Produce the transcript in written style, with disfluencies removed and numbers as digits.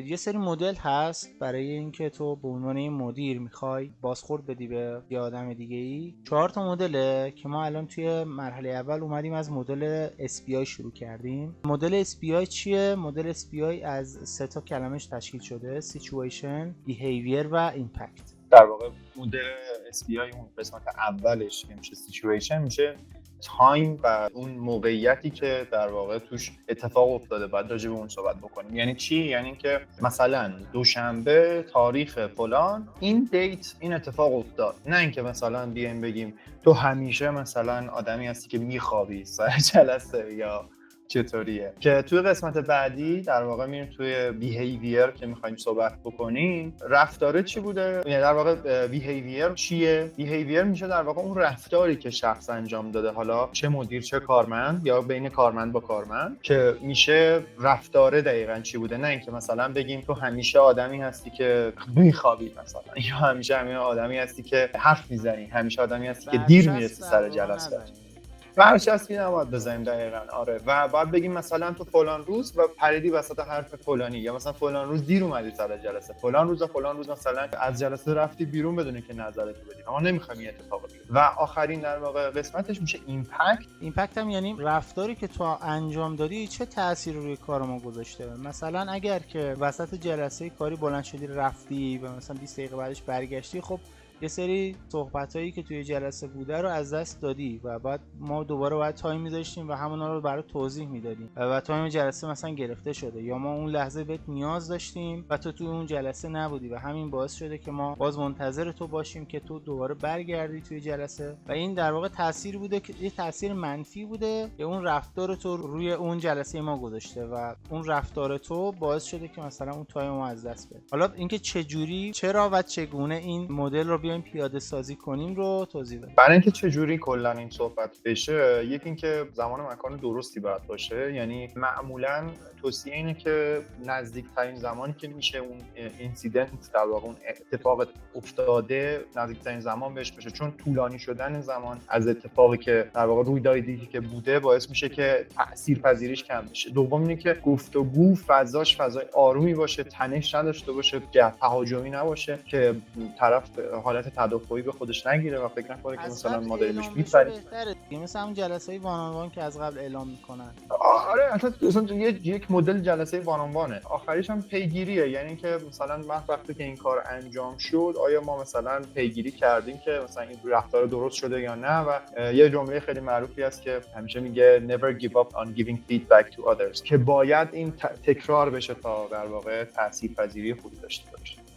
یه سری مدل هست برای اینکه تو به عنوان یه مدیر میخوای بازخورد بدی به یه آدم دیگه ای. 4 تا مدله که ما الان توی مرحله اول اومدیم از مدل SPI شروع کردیم. مدل SPI چیه؟ مدل SPI از 3 تا کلمش تشکیل شده: Situation, Behavior و Impact. در واقع مدل SPI اون قسمت اولش که میشه سیچویشن، میشه تایم و اون موقعیتی که در واقع توش اتفاق افتاده باید راجع به اون صحبت بکنیم. یعنی چی؟ یعنی که مثلا دوشنبه تاریخ فلان این دیت این اتفاق افتاد، نه اینکه مثلا بیایم بگیم تو همیشه مثلا آدمی هستی که میخوابی سر جلسه یا چطوریه. که توی قسمت بعدی در واقع میریم توی بیهیویر که میخوایم صحبت بکنیم. رفتاره چی بوده؟ یعنی در واقع بیهیویر چیه؟ بیهیویر میشه در واقع اون رفتاری که شخص انجام داده، حالا چه مدیر چه کارمند یا بین کارمند با کارمند، که میشه رفتاره دقیقاً چی بوده. نه اینکه مثلا بگیم تو همیشه آدمی هستی که میخوابی مثلا، یا همیشه آدمی هستی که حرف میزنی، همیشه آدمی هستی که دیر میرسی سر جلسه. برچسبی نباید بزنیم دقیقاً. آره. و بعد بگیم مثلا تو فلان روز و پریدی وسط حرف فلانی، یا مثلا فلان روز دیر اومدی سر جلسه، فلان روز مثلا از جلسه رفتی بیرون بدون که نظرتو بدی. ما نمیخوایم این اتفاق بیفته. و آخرین در واقع قسمتش میشه ایمپکت. ایمپکت هم یعنی رفتاری که تو انجام دادی چه تأثیری روی کار ما گذاشته. مثلا اگر که وسط جلسه کاری بلند شدی رفتی و مثلا 20 دقیقه بعدش برگشتی، خب یه سری صحبتایی که توی جلسه بوده رو از دست دادی و بعد ما دوباره باید تایم می‌ذاشتیم و همونا رو برای توضیح میدادیم و تایم جلسه مثلا گرفته شده، یا ما اون لحظه بهت نیاز داشتیم و تو توی اون جلسه نبودی و همین باعث شده که ما باز منتظر تو باشیم که تو دوباره برگردی توی جلسه. و این در واقع تاثیر بوده که یه تاثیر منفی بوده که اون رفتار تو روی اون جلسه ما گذاشته و اون رفتار تو باعث شده که مثلا اون تایم ما از دست بده. حالا اینکه چجوری، چرا و چگونه این مدل رو بیایم پیاده سازی کنیم رو توضیح بدم. برای اینکه چجوری کلا این صحبت بشه، یکی اینکه زمان و مکان درستی باید باشه. یعنی معمولا توصیه اینه که نزدیکترین زمانی که میشه اون اینسیدنت در واقع اون اتفاق افتاده نزدیکترین زمان بهش بشه، چون طولانی شدن زمان از اتفاقی که در واقع رویدادی که بوده باعث میشه که تاثیرپذیریش کم بشه. دوم اینه که گفتگو فضای آرومی باشه، تنش نداشته باشه، تهاجمی نباشه که طرف حالت تدافعی به خودش نگیره و فکر نکنه که مثلا ما داریم بهش میپریم. مثلا همون جلسه‌های وان آن وان که از قبل اعلام میکنن. آره اصلا یک مدل جلسه وان آن وانه. آخریش هم پیگیریه. یعنی که مثلا وقتی که این کار انجام شد آیا ما مثلا پیگیری کردیم که مثلا این رفتار درست شده یا نه. و یه جمله خیلی معروفی هست که همیشه میگه never give up on giving feedback to others، که باید این تکرار بشه تا در واقع تاثیرپذیری خوبی داشته باشه.